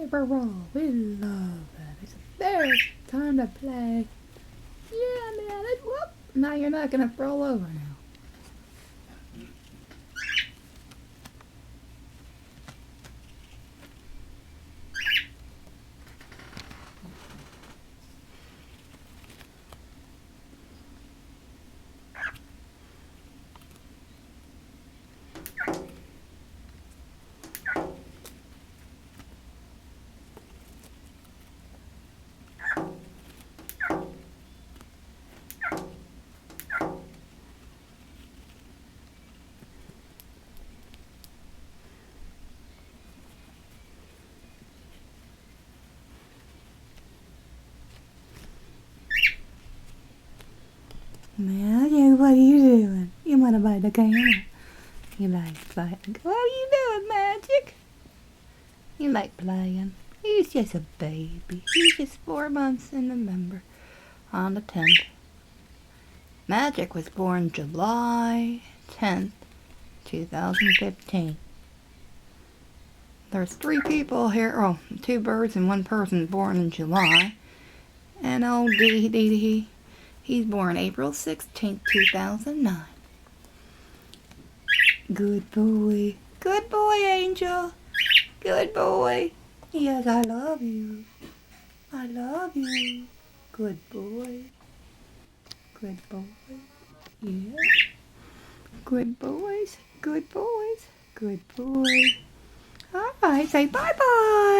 paper roll. We love that. It's there. Time to play. Yeah, man. Whoop. Now you're not gonna roll over now. Magic, what are you doing? You want to bite the camera? You like playing? What are you doing, Magic? You like playing? He's just a baby. He's just 4 months in November on the 10th. Magic was born July 10th, 2015. There's 3 people here, oh, 2 birds and 1 person born in July. And old Dee, he's born April 16th, 2009. Good boy. Good boy, Angel. Good boy. Yes, I love you. I love you. Good boy. Good boy. Yeah. Good boys. Good boys. Good boy. All right, say bye-bye.